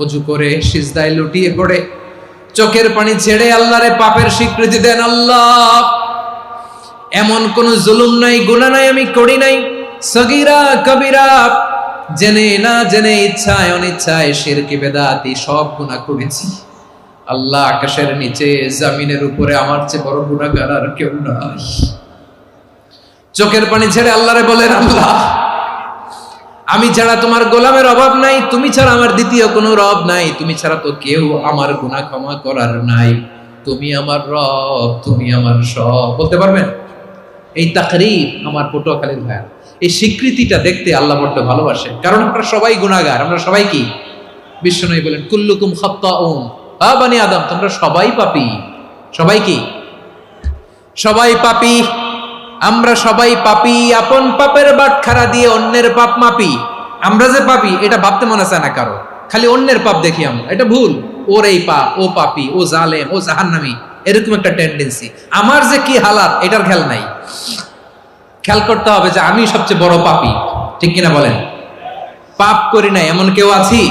অজু করে সিজদায় লুটিয়ে পড়ে চোখের পানি ছেড়ে আল্লাহরে পাপের স্বীকৃতি দেন। আল্লাহ, এমন কোন জুলুম নাই, গুনাহ নাই আমি করি নাই, সগীরা কবিরা, জেনে না জেনে, ইচ্ছায় অনিচ্ছায়, শিরকি বেদাতি সব গুনাহ করেছি। আল্লাহ, আকাশের নিচে জমিনের উপরে আমার চেয়ে বড় গুনাহগার আর কেউ নাই। চোখের পানি ছেড়ে আল্লাহরে বলেন, আল্লাহ, আমি ছাড়া তোমার গোলামের অভাব নাই, তুমি ছাড়া আমার দ্বিতীয় কোনো রব নাই, তুমি ছাড়া তো কেউ আমার গুনাহ ক্ষমা করার নাই, তুমি আমার রব, তুমি আমার সব। বলতে পারবেন? এই তাকরীর আমার পটুয়াখালীর ভাইয়া, এই স্বীকৃতিটা দেখতে আল্লাহ বড্ড ভালোবাসে, কারণ আমরা সবাই গুনাহগার। আমরা সবাই কি? বিশ্বনবী বলেন, কুল্লুকুম খাত্তাউন, বানি আদম, তোমরা সবাই পাপী। সবাই কি? সবাই পাপী। আমরা সবাই পাপী। আপন পাপের বাটখারা দিয়ে অন্যের পাপ মাপি। আমরা যে পাপী এটা ভাবতে মনে চায় না কারো, খালি অন্যের পাপ দেখি আমরা, এটা ভুল। ওর এই পাপ, ও পাপী, ও জালেম, ও জাহান্নামী, এরকম একটা টেন্ডেন্সি। আমার যে কি হালাত এটার খেয়াল নাই। খেয়াল করতে হবে যে আমি সবচেয়ে বড় পাপী, ঠিক কিনা বলেন? পাপ করি নাই এমন কেউ আছি?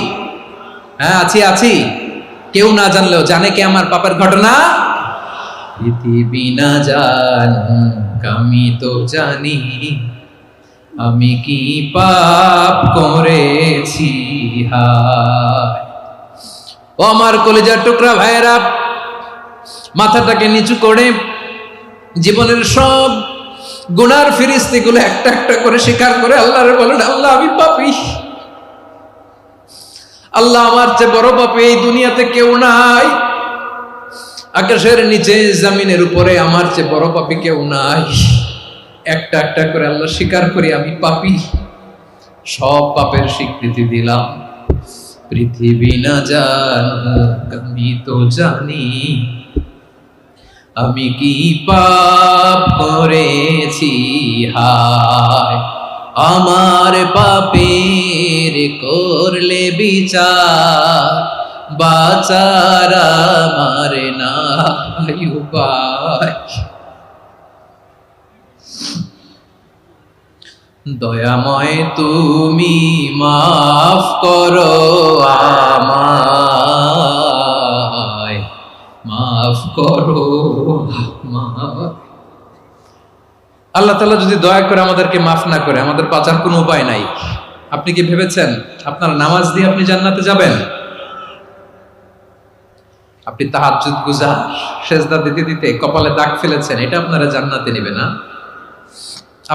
হ্যাঁ, আছি। কেউ না জানলেও জানে কে আমার পাপের ঘটনা? পৃথিবী না জানুক আমি তো জানি, আমি কি পাপ করেছি। হায় ও আমার কলিজার টুকরা ভাইয়েরা, মাথাটাকে নিচু করে জীবনের সব গুনার ফিরিস্তিগুলো একটা একটা করে স্বীকার করে আল্লাহরে বলেন, আল্লাহ, আমি পাপী। আল্লাহ, আমার চেয়ে বড় পাপী এই দুনিয়াতে কেউ নাই। আকাশের নিচে জমিনের উপরে আমার চেয়ে বড় পাপী কেউ নাই। একটা একটা করে আল্লাহ স্বীকার করি আমি পাপী। সব পাপের স্বীকৃতি দিলাম। পৃথিবী না জানুক আমি তো জানি, আমি কি পাপ করেছি। হায় আমার পাপের করলে বিচার, বাঁচার আমার নাই উপায়। দয়াময় তুমি মাফ করো আমায়, মাফ করো আমায়। আল্লাহ তাআলা যদি দয়া করে আমাদেরকে মাফ না করে, আমাদের বাঁচার কোনো উপায় নাই। আপনি কি ভেবেছেন আপনার নামাজ দিয়ে আপনি জান্নাতে যাবেন? আপনি তাহাজ্জুদ গুজার, সেজদা দিতে দিতে কপালে দাগ ফেলেছেন, এটা আপনারা জান্নাতে নেবে না।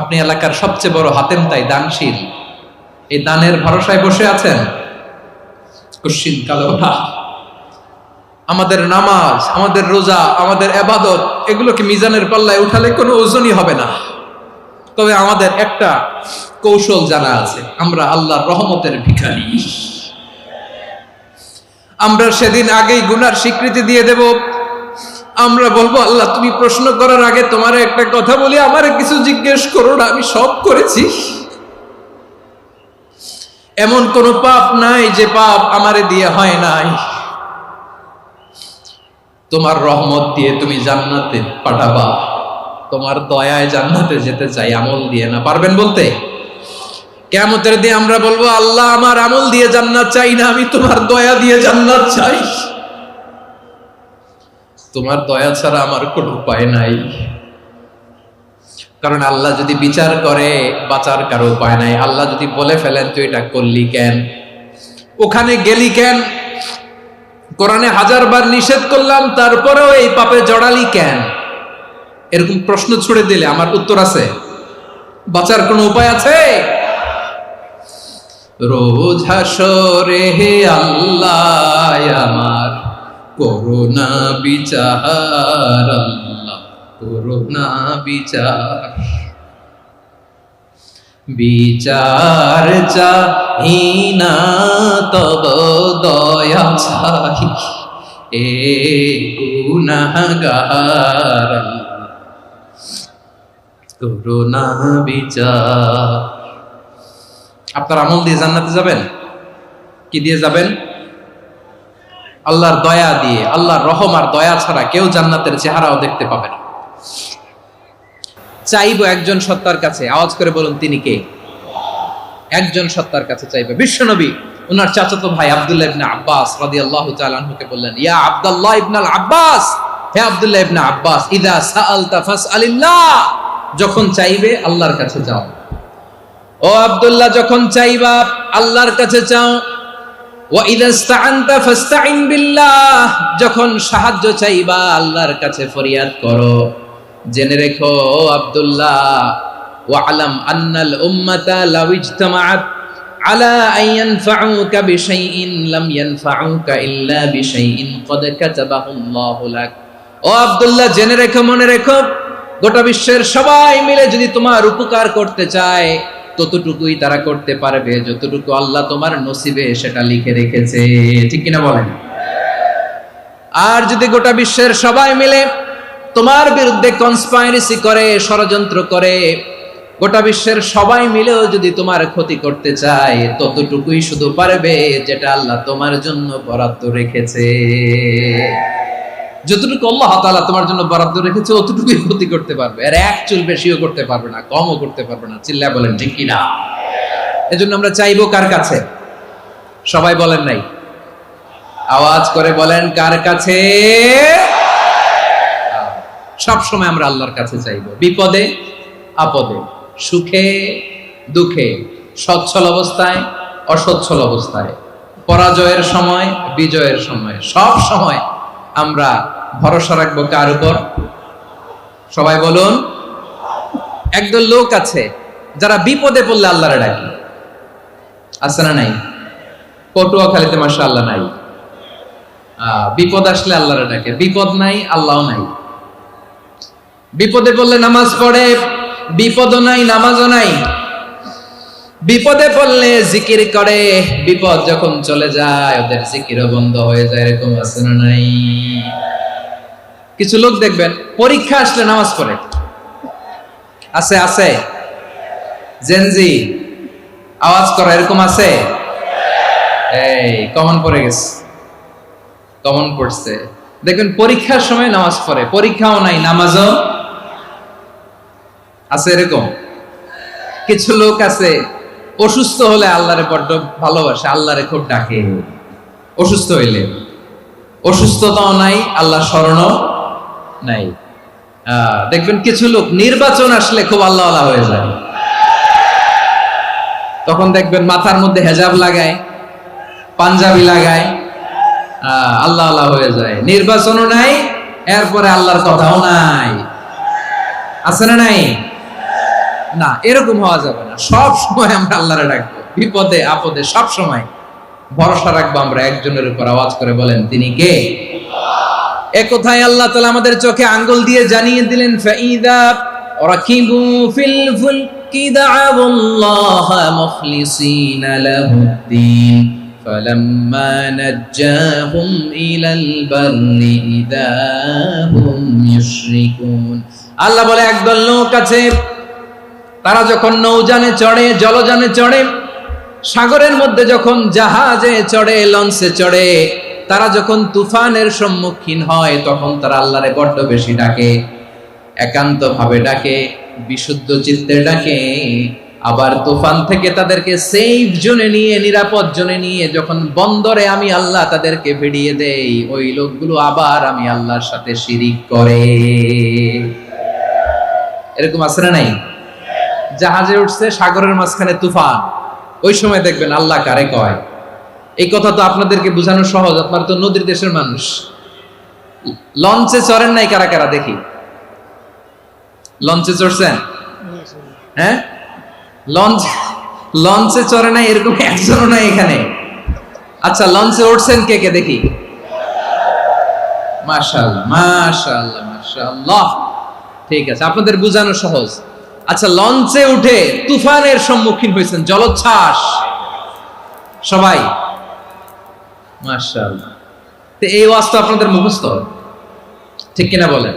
আপনি এলাকার সবচেয়ে বড় হাতেম তাই, দানশীল, এই দানের ভরসায় বসে আছেন, কুশ্চিন কালো না। আমাদের নামাজ, আমাদের রোজা, আমাদের ইবাদত, এগুলোকে মিজানের পাল্লায় উঠালে কোনো ওজনই হবে না। তবে আমাদের একটা কৌশল জানা আছে, আমরা আল্লাহর রহমতের ভিখারি। আমরা সেদিন আগেই গুনার স্বীকৃতি দিয়ে দেব। আমরা বলবো, আল্লাহ, তুমি প্রশ্ন করার আগে তোমার একটা কথা বলি, আমারে কিছু জিজ্ঞেস করো না, আমি সব করেছি। এমন কোন পাপ নাই যে পাপ আমারে দিয়ে হয় নাই। তোমার রহমত দিয়ে তুমি জান্নাতে পাঠাবা, তোমার দয়ায় জান্নাতে যেতে চাই, আমল দিয়ে না। পারবেন বলতে? কিয়ামতের দিন আমরা বলবো, আল্লাহ, আমার আমল দিয়ে জান্নাত চাই না, আমি তোমার দয়া দিয়ে জান্নাত চাই। তোমার দয়া ছাড়া আমার কোনো উপায় নাই। কারণ আল্লাহ যদি বিচার করে, বাঁচার কারো উপায় নাই। আল্লাহ যদি বলে ফেলেন তুই এটা করলি কেন, ওখানে গেলি কেন, কোরআনে 1000 বার নিষেধ করলাম তারপরেও এই পাপে জড়ালি কেন, এরকম প্রশ্ন ছুড়ে দিলে আমার উত্তর আছে? বাঁচার কোনো উপায় আছে? রোজ হাসরে হে আল্লাহ আমার করুণা বিচার, আল্লাহ করুণা বিচার। বিচার চাহি না তব দয়া চাহি, এ গুনাহগার, আল্লাহ করুণা বিচার। আপনার আমল দিয়ে জান্নাতে যাবেন? কি দিয়ে যাবেন? আল্লাহর দয়া দিয়ে। আল্লাহর রহম আর দয়া ছাড়া কেউ জান্নাতের চেহারাও দেখতে পাবে না। চাইবো একজন সত্তার কাছে, আওয়াজ করে বলুন তিনি কে? একজন সত্তার কাছে চাইবে। বিশ্বনবী ওনার চাচাতো ভাই আব্দুল্লাহ ইবনে আব্বাস রাদিয়াল্লাহু তাআলা আনহুকে বললেন, ইয়া আব্দুল্লাহ ইবনে আব্বাস, হে আব্দুল্লাহ ইবনে আব্বাস, ইযা সাআলতা ফাসআলিল্লাহ, যখন চাইবে আল্লাহর কাছে যাও। ও আব্দুল্লাহ, যখন চাইবা আল্লাহর কাছে চাও। ওয়া ইযা ইসতাআনতা ফাসতাইন বিল্লাহ, যখন সাহায্য চাইবা আল্লাহর কাছে ফরিয়াদ করো। জেনে রেখো ও আব্দুল্লাহ, ওয়া'লাম আন্নাল উম্মাতা লাউ ইজতামাআত আলা আন ইয়ানফাউকা বিশাইইন লাম ইয়ানফাউকা ইল্লা বিশাইইন ক্বাদ কাতাবাহু আল্লাহু লাক। ও আব্দুল্লাহ, জেনে রেখো, মনে রেখো, গোটা বিশ্বের সবাই মিলে যদি তোমার উপকার করতে চায় ততটুকুই তারা করতে পারবে যতটুকু আল্লাহ তোমার নসিবে সেটা লিখে রেখেছে। ঠিক কিনা বলেন? আর যদি গোটা বিশ্বের সবাই মিলে তোমার বিরুদ্ধে কনস্পাইরেসি করে, ষড়যন্ত্র করে, গোটা বিশ্বের সবাই মিলেও যদি তোমার ক্ষতি করতে চায় ততটুকুই শুধু পারবে যেটা আল্লাহ তোমার জন্য বরাদ্দ রেখেছে। যতটুকু আল্লাহ তাআলা তোমার জন্য বরাদ্দ রেখেছে অতটুকুই ক্ষতি করতে পারবে, আর এক চুল বেশিও করতে পারবে না, কমও করতে পারবে না। চিল্লায় বলেন ঠিক কিনা? এজন্য আমরা চাইবো কার কাছে? সবাই বলেন নাই, আওয়াজ করে বলেন কার কাছে? সব সময় আমরা আল্লাহর কাছে চাইবো, বিপদে আপদে, সুখে দুঃখে, সচ্ছল অবস্থায় অসচ্ছল অবস্থায়, পরাজয়ের সময় বিজয়ের সময়, সব সময় আমরা ভরসা রাখবো কার উপর? সবাই বলুন। একদল লোক আছে যারা বিপদে পড়লে আল্লাহরে ডাকে, আছে না নাই? পটুয়াখালীতে মাশাআল্লাহ নাই। বিপদ আসলে আল্লাহরে ডাকে, বিপদ নাই আল্লাহও নাই। বিপদে পড়লে নামাজ পড়ে, বিপদও নাই নামাজও নাই। বিপদে পড়লে জিকির করে, বিপদ যখন চলে যায় ওদের জিকিরও বন্ধ হয়ে যায়। এরকম আছে না নাই? কিছু লোক দেখবেন পরীক্ষা আসলে নামাজ পড়ে, আছে আছে। জেনজি আওয়াজ করে, এরকম আছে? এই কমন পড়ে গেছে, কমন পড়ছে। দেখবেন পরীক্ষার সময় নামাজ পড়ে, পরীক্ষাও নাই নামাজও আছে। এরকম কিছু লোক আছে অসুস্থ হলে আল্লাহরে বড্ড ভালোবাসে, আল্লাহরে খুব ডাকে। অসুস্থ হইলে অসুস্থতাও নাই, আল্লাহ স্মরণও নাই। দেখবেন কিছু লোক নির্বাচন আসলে খুব আল্লাহওয়ালা হয়ে যায়, তখন দেখবেন মাথার মধ্যে হেজাব লাগায়, পাঞ্জাবি লাগায়, আল্লাহওয়ালা হয়ে যায়। নির্বাচনও নাই, এরপরে আল্লাহর কথাও নাই। আছে না নাই? না, এরকম হওয়া যাবে না। সব সময় আমরা আল্লাহরে ডাকবো, বিপদে আপদে সব সময় ভরসা রাখবো আমরা একজনের উপর। আওয়াজ করে বলেন তিনি কে? এ কথায় আল্লাহ তাআলা আমাদের চোখে আঙ্গুল দিয়ে জানিয়ে দিলেন, ফাইদা রাকিবু ফিল ফুলকি দা'আবুল্লাহা মুখলিসিনা লাহুদ্দিন ফালাম্মা নাজ্জাহুম ইলাল বাররি ইযা হুম ইউশরিকুন। আল্লাহ বলে একদল লোক আছে, তারা যখন নৌযানে চড়ে, জলযানে চড়ে, সাগরের মধ্যে যখন জাহাজে চড়ে, লঞ্চে চড়ে, তারা যখন তুফানের সম্মুখীন হয় তখন তারা আল্লাহরে বড্ড বেশি ডাকে, একান্ত ভাবে ডাকে, বিশুদ্ধ চিত্তে ডাকে। আবার তুফান থেকে তাদেরকে সেফ জোনে নিয়ে, নিরাপদ জোনে নিয়ে যখন বন্দরে আমি আল্লাহ তাদেরকে ভিড়িয়ে দেই, ওই লোকগুলো আবার আমি আল্লাহর সাথে শিরিক করে। এরকম আছে না নাই? জাহাজে উঠছে, সাগরের মাঝখানে তুফান, ওই সময় দেখবেন আল্লাহ কারে কয়। এই কথা তো আপনাদেরকে বোঝানো সহজ, আপনারা তো নদীর দেশের মানুষ। লঞ্চে চড়েন নাই কারা কারা? দেখি, লঞ্চে চড়ছেন? হ্যাঁ, লঞ্চে চড়ে নাই এরকম একজনও নাই এখানে। আচ্ছা, লঞ্চে উঠছেন কে কে? দেখি। মাশাআল্লাহ মাশাআল্লাহ মাশাআল্লাহ, ঠিক আছে, আপনাদের বোঝানো সহজ। আচ্ছা, লঞ্চে উঠে তুফানের সম্মুখীন হয়েছেন, জলোচ্ছ্বাস, সবাই? মাশাআল্লাহ। তো এই ওয়াজ তো আপনাদের মুখস্থ, ঠিক কিনা বলেন?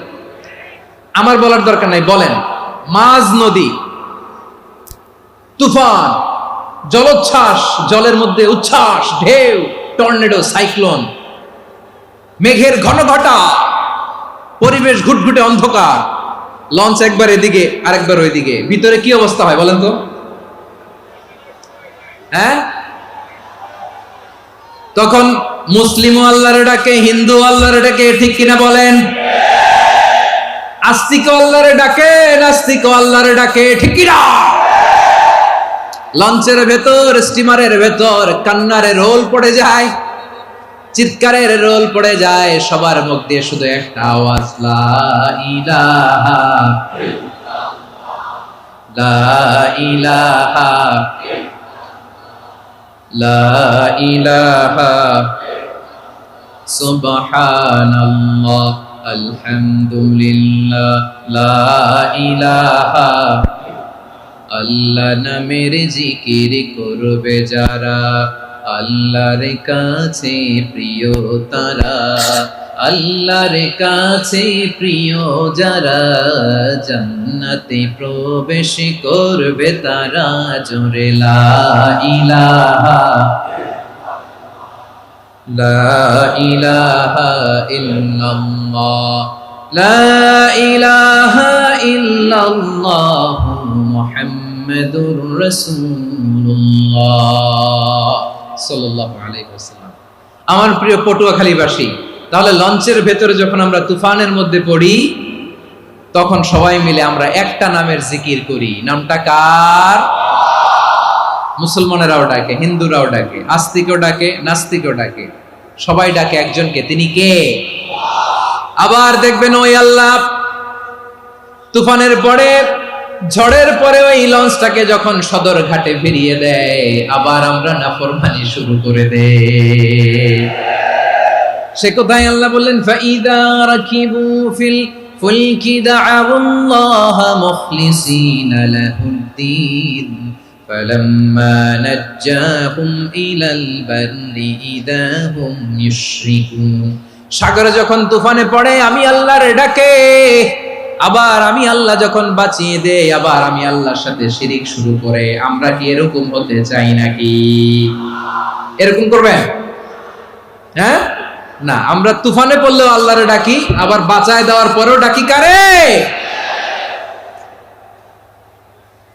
আমার বলার দরকার নাই, বলেন। মাঝ নদী, তুফান, জলোচ্ছ্বাস, জলের মধ্যে উচ্ছ্বাস, ঢেউ, টর্নেডো, সাইক্লোন, মেঘের ঘনঘটা, পরিবেশ ঘুটঘুটে অন্ধকার, লঞ্চ একবার এদিকে আরেকবার ওইদিকে, ভিতরে কি অবস্থা হয় বলেন তো? হ্যাঁ, তখন মুসলিমও আল্লাহর ডাকে, হিন্দু আল্লাহর ডাকে, ঠিক কিনা বলেন? আস্তিক আল্লাহর ডাকে, নাস্তিক আল্লাহর ডাকে, ঠিক কিনা? লঞ্চের ভেতর, স্টিমারের ভেতর কান্নারে রোল পড়ে যায়, চিৎকারের রোল পড়ে যায়, সবার মুখ দিয়ে শুধু একটা আওয়াজ, লা ইলাহা লা ইলাহা লা ইলাহা সুবহানাল্লাহ আলহামদুলিল্লাহ লা ইলাহা। আল্লাহ নামের জিকির করবে যারা, আল্লাহর কাছে প্রিয় তারা, আল্লাহর কাছে প্রিয় যারা, জান্নাতে প্রবেশ করবে তারা, জোরে লা ইলাহা লা ইলাহা ইল্লাল্লাহ লা ইলাহা ইল্লাল্লাহ মুহাম্মাদুর রাসূলুল্লাহ সাল্লাল্লাহু আলাইহি ওয়াসাল্লাম। আমার প্রিয় পটুয়াখালীবাসী, তাহলে লঞ্চের ভেতরে যখন আমরা তুফানের মধ্যে পড়ি, তখন সবাই মিলে আমরা একটা নামের জিকির করি। নামটা কার? মুসলমানেরাও ডাকে, হিন্দুরাও ডাকে, আস্তিকও ডাকে, নাস্তিকও ডাকে, সবাই ডাকে একজনকে, তিনি কে? আবার দেখবেন ওই আল্লাহ তুফানের পরে, ঝড়ের পরে ওই লঞ্চটাকে যখন সদর ঘাটে ফিরিয়ে দেয়, আবার আমরা নাফরমানি শুরু করে দেই। সে কোথায়? আল্লাহ বললেন, ফাইদা রাকিবু ফিল ফুলকি দা'আউল্লাহা মুখলিসিনা লাহুদ্দিন ফালাম্মা নাজ্জাহুম ইলাল বাররি ইযা হুম ইউশরিকুন। সাগরে যখন তুফানে পড়ে আমি আল্লাহর ডাকে, আবার আমি আল্লাহ যখন বাঁচিয়ে দেই, আবার আমি আল্লাহর সাথে শিরিক শুরু করে। আমরা কি এরকম হতে চাই নাকি? এরকম করবেন? হ্যাঁ না, আমরা তুফানে পড়লেও আল্লাহর ডাকি, আবার বাঁচায় দেওয়ার পরেও ডাকি কারে?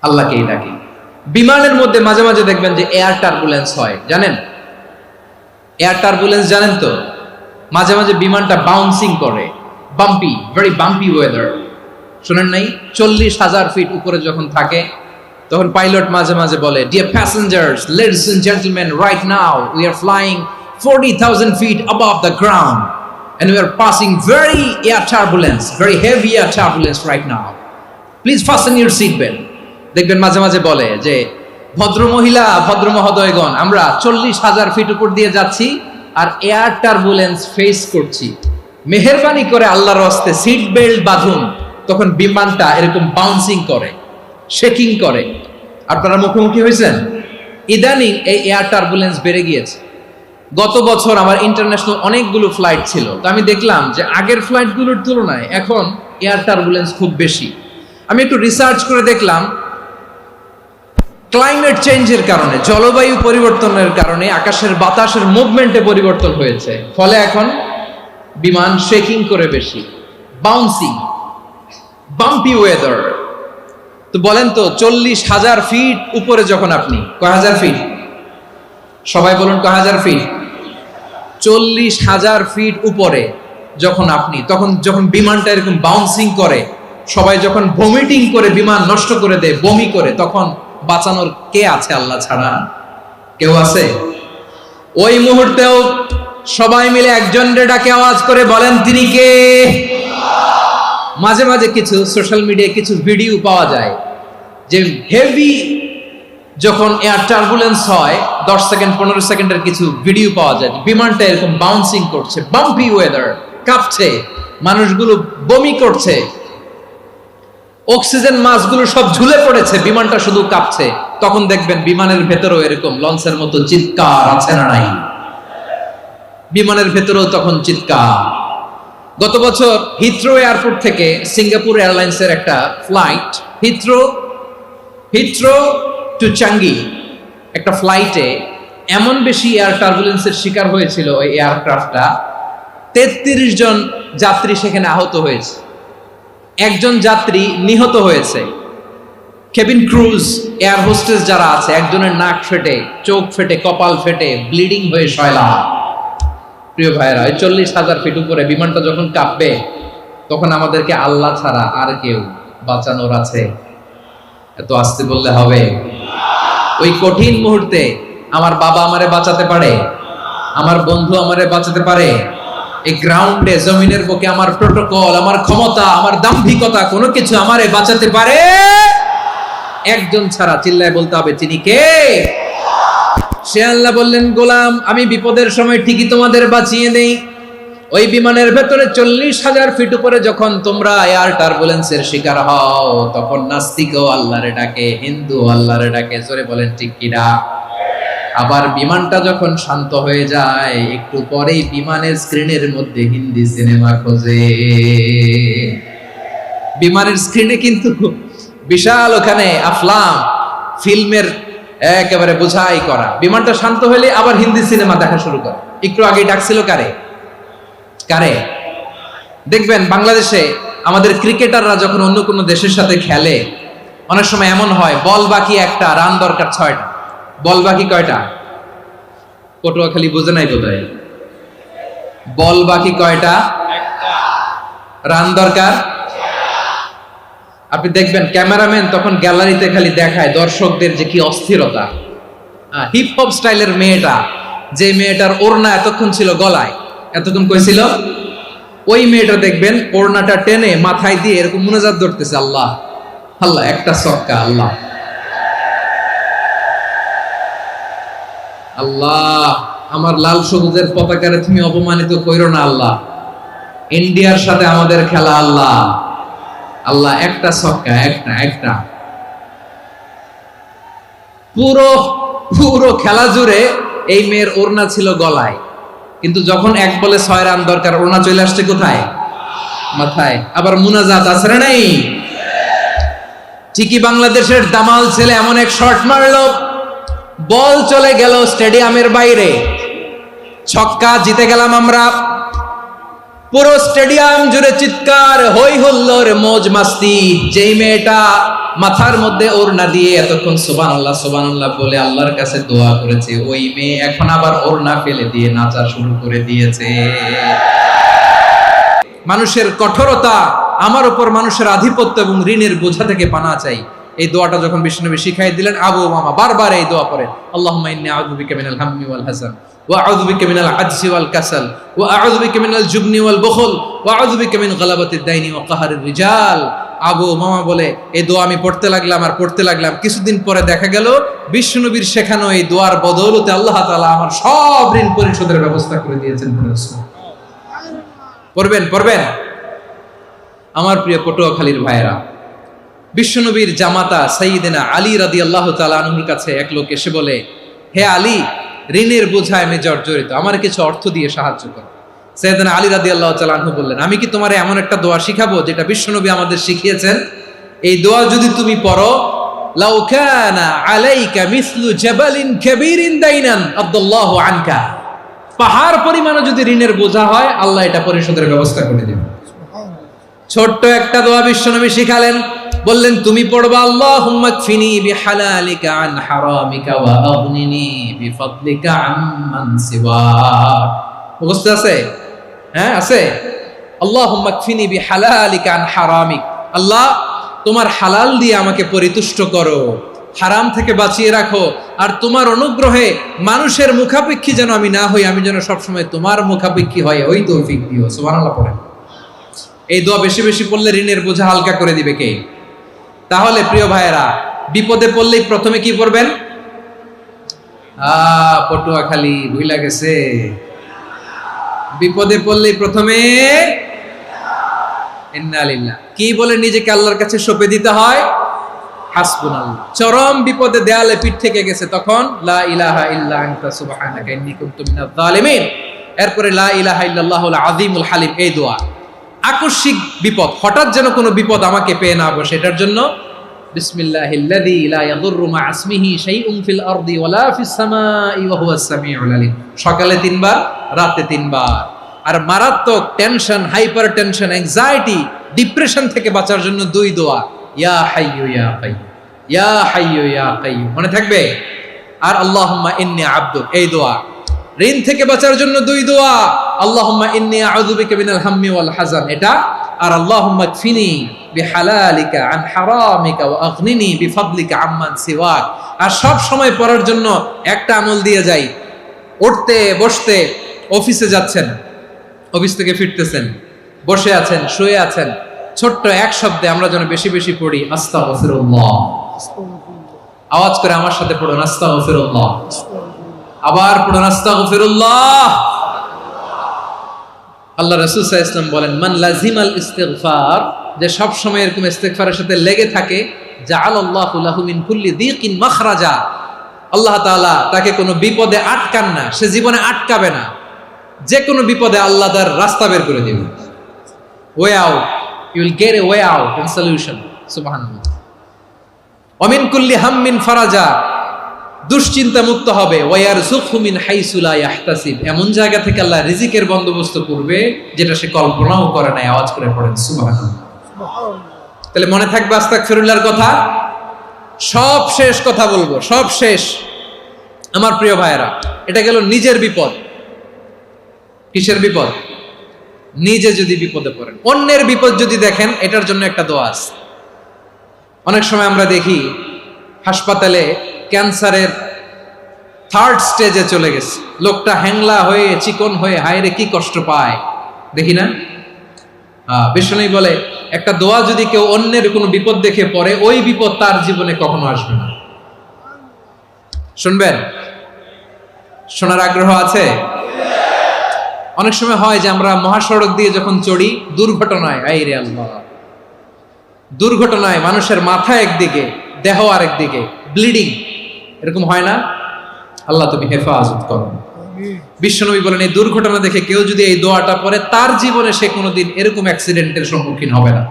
আল্লাহকেই ডাকি। বিমানের মধ্যে মাঝে মাঝে দেখবেন যে এয়ার টার্বুলেন্স হয়, জানেন? এয়ার টার্বুলেন্স জানেন তো? মাঝে মাঝে বিমানটা বাউন্সিং করে, বাম্পি, ভেরি বাম্পি ওয়েদার। শুনেন নাই? 40,000 ফিট উপরে যখন থাকে, তখন পাইলট মাঝে মাঝে বলে, dear passengers, ladies and gentleman, right now we are flying 40,000 feet above the ground and we are passing very air turbulence, very heavy air turbulence right now. Please fasten your seat belt. দেখবেন মাঝে মাঝে বলে যে, ভদ্র মহিলা, ভদ্র মহোদয়গণ, আমরা 40,000 ফিট উপর দিয়ে যাচ্ছি আর এয়ার টার্বুলেন্স ফেস করছি, মেহেরবানি করে আল্লাহর রাস্তে সিট বেল্ট বাঁধুন। তখন বিমানটা এরকম বাউন্সিং করে, শেকিং করে। আপনারা মুখোমুখি হয়েছেন? ইদানিং এই এয়ার টার্বুলেন্স বেড়ে গিয়েছে। গত বছর আমার ইন্টারন্যাশনাল অনেকগুলো ফ্লাইট ছিল, তো আমি দেখলাম যে আগের ফ্লাইটগুলোর তুলনায় এখন এয়ার টার্বুলেন্স খুব বেশি। আমি একটু রিসার্চ করে দেখলাম, ক্লাইমেট চেঞ্জের কারণে, জলবায়ু পরিবর্তনের কারণে আকাশের বাতাসের মুভমেন্টে পরিবর্তন হয়েছে, ফলে এখন বিমান শেকিং করে বেশি, বাউন্সিং, বাম্পি ওয়েদার। তো বলেন তো, 40,000 ফিট উপরে যখন আপনি, কয় হাজার ফিট? সবাই বলুন, কয় হাজার ফিট? 40,000 ফিট উপরে যখন আপনি, তখন যখন বিমানটা এরকম বাউন্সিং করে, সবাই যখন ভমিটিং করে বিমান নষ্ট করে দেয়, বমি করে, তখন বাঁচানোর কে আছে আল্লাহ ছাড়া? কেউ আছে? ওই মুহূর্তেও সবাই মিলে একজনের ডাকে আওয়াজ করে বলেন, তিনি কে? মাঝে মাঝে কিছু সোশ্যাল মিডিয়ায় কিছু ভিডিও পাওয়া যায় যে হেভি যখন এয়ার টার্বুলেন্স হয়, 10 সেকেন্ড 15 সেকেন্ডের কিছু ভিডিও পাওয়া যায়, বিমানটা এরকম বাউন্সিং করছে, বাম্পি ওয়েদার, কাঁপছে, মানুষগুলো বমি করছে, অক্সিজেন মাস্কগুলো সব ঝুলে পড়েছে, বিমানটা শুধু কাঁপছে। তখন দেখবেন বিমানের ভেতরেও এরকম লঞ্চের মতো চিৎকার আছে না নাই? বিমানের ভেতরেও তখন চিৎকার। গত বছর হিথ্রো এয়ারপোর্ট থেকে সিঙ্গাপুর এয়ারলাইন্সের একটা ফ্লাইট, হিথ্রো টু চাঙ্গি, একটা ফ্লাইটে এমন বেশি এয়ার টার্বুলেন্সের শিকার হয়েছিল ওই এয়ারক্রাফটটা, 33 জন যাত্রী সেখানে আহত হয়েছে, একজন যাত্রী নিহত হয়েছে। কেবিন ক্রুজ এয়ার হোস্টেস যারা আছে, একজনের নাক ফেটে, চোখ ফেটে, কপাল ফেটে, ব্লিডিং হয়ে শয়লা। প্রিয় ভাইরা, 40,000 ফিট উপরে বিমানটা যখন কাঁপবে, তখন আমাদেরকে আল্লাহ ছাড়া আর কেউ বাঁচানোর আছে? এত আসতে বললে হবে? ওই কঠিন মুহূর্তে আমার বাবা আমারে বাঁচাতে পারে? আমার বন্ধু আমারে বাঁচাতে পারে? এই গ্রাউন্ডে, জমিনের বুকে আমার প্রোটোকল, আমার ক্ষমতা, আমার দাম্ভিকতা কোনো কিছু আমারে বাঁচাতে পারে? একজন ছাড়া। চিল্লায় বলতে হবে, তিনি কে? সে আল্লাহ বললেন, গোলাম আমি বিপদের সময় ঠিকই তোমাদের বাঁচিয়ে দেই। ওই বিমানের ভেতরে 40,000 ফিট উপরে যখন তোমরা এয়ার টার্বুলেন্সের শিকার হও, তখন নাস্তিকও আল্লাহরে ডাকে, হিন্দু আল্লাহরে ডাকে। জোরে বলেন ঠিক কিনা? আবার বিমানটা যখন শান্ত হয়ে যায়, একটু পরেই বিমানের স্ক্রিনের মধ্যে হিন্দি সিনেমা খোঁজে। বিমানের স্ক্রিনে কিন্তু বিশাল ওখানে আফলাম ফিল্মের একেবারে বোঝাই করা। বিমানটা শান্ত হলে আবার হিন্দি সিনেমা দেখা শুরু করে। একটু আগে ডাকছিল কারে? কারে? দেখবেন বাংলাদেশে আমাদের ক্রিকেটাররা যখন অন্য কোনো দেশের সাথে খেলে, অনেক সময় এমন হয়, বল বাকি একটা, রান দরকার 6টা। বল বাকি কয়টা? পটুয়াখালী বুঝে নাই বোধহয়। বল বাকি কয়টা? রান দরকার। আপনি দেখবেন ক্যামেরাম্যান তখন গ্যালারিতে খালি দেখায় দর্শকদের যে কি অস্থিরতা। হিপ হপ স্টাইলের মেয়েটা, যে মেয়েটার ওড়না এতক্ষণ ছিল গলায়, এতক্ষণ কইছিল, ওই মেয়েটা দেখবেন ওড়নাটা টেনে মাথায় দিয়ে এরকম মুনাজাত ধরতেছে, আল্লাহ আল্লাহ, একটা সক্কা, আল্লাহ আল্লাহ, আমার লাল সবুজের পতাকারে তুমি অপমানিত কইরো না আল্লাহ, ইন্ডিয়ার সাথে আমাদের খেলা আল্লাহ আল্লাহ, একটা সক্কা, একটা একটা। পুরো পুরো খেলা জুড়ে এই মেয়ের ওড়না ছিল গলায়, কিন্তু যখন এক বলে 6 রান দরকার, ওড়না চলে আসছে কোথায়? মাথায়। আবার মুনাজাত আছে না নাই? ঠিকই বাংলাদেশের দামাল ছেলে এমন এক শট মারলো, বল চলে গেল স্টেডিয়ামের বাইরে, ছক্কা, জিতে গেলাম আমরা। পুরো স্টেডিয়াম জুড়ে চিৎকার, হই হুল্লোর, মৌজ মাস্তি। যেই মেয়েটা মাথার মধ্যে ওড়না দিয়ে এতক্ষণ সুবহানাল্লাহ সুবহানাল্লাহ বলে আল্লাহর কাছে দোয়া করেছে, ওই মেয়ে এখন আবার ওড়না ফেলে দিয়ে নাচা শুরু করে দিয়েছে। মানুষের কঠোরতা, আমার উপর মানুষের আধিপত্য এবং ঋণের বোঝা থেকে পানা চাই, এই দোয়াটা যখন বিশ্বনবী শিখাই দিলেন, আবু মামা বারবার এই দোয়া পড়েন, আল্লাহুম্মা ইন্নী আউযু বিকা মিনাল হাম্মি ওয়াল হাসান ওয়া আউযু বিকা মিনাল আজজি ওয়াল কাসাল ওয়া আউযু বিকা মিনাল জুবনি ওয়াল বুখল ওয়া আউযু বিকা মিন গালাবাতিদ দাইনি ওয়া কাহরির রিজাল। আবু মামা বলে এই দোয়া আমি পড়তে লাগলাম আর পড়তে লাগলাম। কিছুদিন পরে দেখা গেল বিশ্বনবীর শেখানো এই দোয়ার বদৌলতে আল্লাহ তাআলা আমার সব ঋণ পরিশোধের ব্যবস্থা করে দিয়েছেন। পড়বেন পড়বেন। আমার প্রিয় পটুয়াখালীর ভাইয়েরা, বিশ্বনবীর জামাতা সাইয়্যিদিনা আলী রাদিয়াল্লাহু তাআলা আনহুর কাছে এক লোক এসে বলে, হে আলী, ঋণের বোঝায় আমি জর্জরিত, আমার কিছু অর্থ দিয়ে সাহায্য করো। সাইয়্যিদিনা আলী রাদিয়াল্লাহু তাআলা আনহু বললেন, আমি কি তোমারে এমন একটা দোয়া শিখাবো যেটা বিশ্বনবী আমাদের শিখিয়েছেন? এই দোয়া যদি তুমি পড়ো, লাউ কানা আলাইকা মিসলু জাবালিন কাবীরিন দাইনান আব্দুল্লাহু আনকা, পাহাড় পরিমাণও যদি ঋণের বোঝা হয়, আল্লাহ এটা পরিশোধের ব্যবস্থা করে দেবেন। ছোট্ট একটা দোয়া বিশ্বনবী শিখালেন, বললেন তুমি পড়বা, আল্লাহুম্মা কফিনি বিহালালিকা আন হারামিকা ওয়া আগনিনি বিফাদলিকা আম্মান সিওয়াক। মুখস্থ আছে? হ্যাঁ আছে। আল্লাহুম্মা কফিনি বিহালালিকা আন হারামিক, আল্লাহ তোমার হালাল দিয়ে আমাকে পরিতুষ্ট করো, হারাম থেকে বাঁচিয়ে রাখো, আর তোমার অনুগ্রহে মানুষের মুখাপেক্ষী যেন আমি না হই, আমি যেন সবসময় তোমার মুখাপেক্ষী হয়, ওই তৌফিক দিও। সুবহানাল্লাহ পড়েন। এই দোয়া বেশি বেশি পড়লে ঋণের বোঝা হালকা করে দিবে কে? তাহলে প্রিয় ভাইয়েরা, বিপদে পড়লেই প্রথমে কি পড়বেন? পটুয়াখালী ভুইলা গেছে। বিপদে পড়লেই প্রথমে ইন্না লিল্লাহ কি বলে নিজেকে আল্লাহর কাছে সঁপে দিতে হয়? হাসবুনাল্লাহ। চরম বিপদে দেয়ালে পিঠ থেকে গেছে, তখন লা ইলাহা ইল্লা আনতা সুবহানাকা ইন্নী কুনতু মিনাজ জালিমিন। এরপরে লা ইলাহা ইল্লাল্লাহুল আযীমুল হালিম, এই দোয়া। আকস্মিক বিপদ, হঠাৎ যেন কোনো বিপদ আমাকে পেয়ে না বসে, এটার জন্য বিসমিল্লাহিল্লাযী লা ইয়াদুররু মা ইসমিহি শাইউন ফিল আরদি ওয়ালা ফিস সামাই ওয়া হুয়াস সামিউল আলিম। সকালে 3 বার, রাতে 3 বার। আর মারাত্মক tension, hyper tension, anxiety, depression থেকে বাঁচার জন্য 2 দোয়া, ইয়া হাইয়্যু ইয়া কাইয়্যুম। ইয়া হাইয়্যু ইয়া কাইয়্যুম, মনে থাকবে? আর আল্লাহুম্মা ইন্নী আবদুক, এই দোয়া। ঋণ থেকে বাঁচার জন্য দুই দোয়া, আল্লাহুম্মা ইন্নী আউযু বিকা মিনাল হাম্মি ওয়াল হাযান, এটা। আর আল্লাহুম্মা কফিনি বিহালালিকা আন হারামিকা ওয়া আগনিনি বিফাদলিকা আম্মান সিওয়াক। আর সব সময় পড়ার জন্য একটা আমল দিয়ে যাই, উঠতে বসতে, অফিসে যাচ্ছেন, অফিস থেকে ফিরতেছেন, বসে আছেন, শুয়ে আছেন, ছোট্ট এক শব্দে আমরা যেন বেশি বেশি পড়ি আস্তাগফিরুল্লাহ। আওয়াজ করে আমার সাথে পড়ুন আস্তাগফিরুল্লাহ, আবার পড়ুন আস্তাগফিরুল্লাহ। আল্লাহ রাসূল সাল্লাল্লাহু আলাইহি ওয়াসাল্লাম বলেন, মান লাজিমাল ইস্তিগফার, যে সব সময় এরকম ইস্তিগফারের সাথে লেগে থাকে, জাআলাল্লাহু লাহু মিন কুল্লি যিকিন মাখরাজা, আল্লাহ তাআলা তাকে কোনো বিপদে আটকান না, সে জীবনে আটকাবে না, যে কোনো বিপদে আল্লাহ তার রাস্তা বের করে দিবেন। Way out, you will get a way out and solution. সুবহানাল্লাহ। ওয়া মিন কুল্লি হাম্মিন ফারাজা, দুশ্চিন্তা মুক্ত হবে। ওয়ায়ারযুকহু মিন হাইসু লা ইয়াহতাসিব, এমন জায়গা থেকে আল্লাহ রিজিকের বন্দোবস্ত করবে যেটা সে কল্পনাও করে নাই। আওয়াজ করে পড়েন সুবহানাল্লাহ। তাহলে মনে থাকবে আস্তাগফিরুল্লাহর কথা। সব শেষ কথা বলবো, সব শেষ আমার প্রিয় ভাইয়েরা। এটা গেল নিজের বিপদ। কিসের বিপদ? নিজে যদি বিপদে পড়েন। অন্যের বিপদ যদি দেখেন, এটার জন্য একটা দোয়া আছে। অনেক সময় আমরা দেখি হাসপাতালে ক্যান্সারের 3rd স্টেজে চলে গেছে, লোকটা হ্যাংলা হয়ে চিকন হয়ে হায়রে কি কষ্ট পায়, দেখি না? বিষ্ণু বলে একটা দোয়া যদি কেউ অন্যের কোনো বিপদ দেখে পড়ে, ওই বিপদ তার জীবনে কখনো আসবে না। শুনবেন? শোনার আগ্রহ আছে? অনেক সময় হয় যে আমরা মহাসড়ক দিয়ে যখন চড়ি, দুর্ঘটনায়, আইরে আল্লাহ, দুর্ঘটনায় মানুষের মাথা একদিকে, দেহ আরেকদিকে, ব্লিডিং, এরকম হয় না? আল্লাহ তুমি হেফাজত করো। বিশ্বনবী বলেন, এই দুর্ঘটনা দেখে কেউ যদি এই দোয়াটা পড়ে, তার জীবনে সে কোনোদিন এরকম অ্যাক্সিডেন্টের সম্মুখীন হবে না।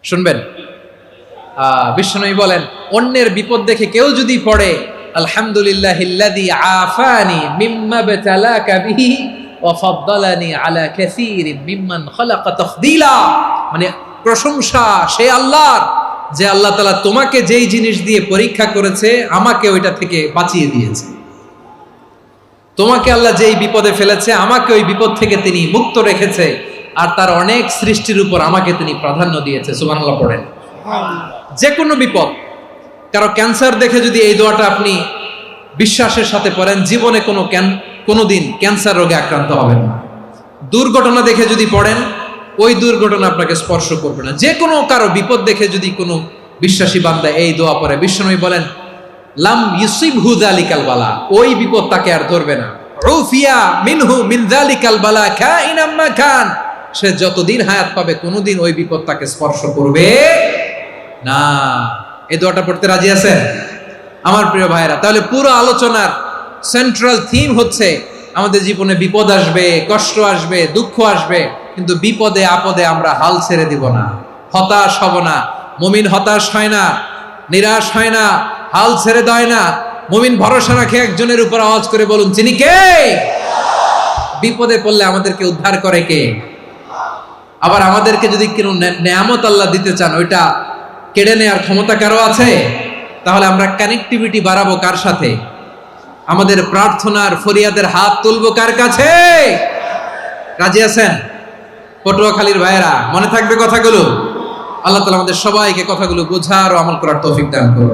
শুনবেন? বিশ্বনবী বলেন, অন্যের বিপদ দেখে কেউ যদি পড়ে, আলহামদুলিল্লাহিল্লাযী আফানি মিম্মা বাতালাকা বিহি ওয়া ফাদ্দালানি আলা কাসীরিন মিম্মান খালাকা তাফদীলা, মানে প্রশংসা সেই আল্লাহর, যে আল্লাহ তাআলা তোমাকে যেই জিনিস দিয়ে পরীক্ষা করেছে, আমাকে ওইটা থেকে বাঁচিয়ে দিয়েছে। তোমাকে আল্লাহ যেই বিপদে ফেলেছে, আমাকে ওই বিপদ থেকে তিনি মুক্ত রেখেছে, আর তার অনেক সৃষ্টির উপর আমাকে তিনি প্রাধান্য দিয়েছে। সুবহানাল্লাহ পড়েন। যে কোনো বিপদ, কারো ক্যান্সার দেখে যদি এই দোয়াটা আপনি বিশ্বাসের সাথে পড়েন, জীবনে কোনোদিন ক্যান্সার রোগে আক্রান্ত হবেন না। দুর্ঘটনা দেখে যদি পড়েন, ওই দুর্ঘটনা আপনাকে স্পর্শ করবে না। যে কোনো কারো বিপদ দেখে যদি কোনো বিশ্বাসী বান্দা এই দোয়া পড়ে, বিশ্বনবী বলেন, লাম ইউসিবহু যালিকাল বালা, ওই বিপদ তাকে আর ধরবে না। উফিয়া মিনহু মিন যালিকাল বালা কাইনাম মা কান, সে যতদিন হায়াত পাবে কোনোদিন ওই বিপদ তাকে স্পর্শ করবে না। এই দোয়াটা পড়তে রাজি আছেন আমার প্রিয় ভাইরা? তাহলে পুরো আলোচনার সেন্ট্রাল থিম হচ্ছে, আমাদের জীবনে বিপদ আসবে, কষ্ট আসবে, দুঃখ আসবে, কিন্তু বিপদে আপদে আমরা হাল ছেড়ে দিব না, হতাশ হব না। মুমিন হতাশ হয় না, নিরাশ হয় না, হাল ছেড়ে দেয় না। মুমিন ভরসা রাখে একজনের উপর। আওয়াজ করে বলুন, যিনি কে? বিপদে পড়লে আমাদেরকে উদ্ধার করে কে? আবার আমাদেরকে যদি কোনো নেয়ামত আল্লাহ দিতে চান, ওইটা কেড়ে নেওয়ার ক্ষমতা কারো আছে? তাহলে আমরা কানেক্টিভিটি বাড়াবো কার সাথে? আমাদের প্রার্থনার ফরিয়াদের হাত তুলবো কার কাছে? রাজি আছেন পটুয়াখালীর ভাইয়েরা? মনে থাকবে কথাগুলো? আল্লাহ তাআলা আমাদের সবাইকে কথাগুলো বোঝার ও আমল করার তৌফিক দান করুন।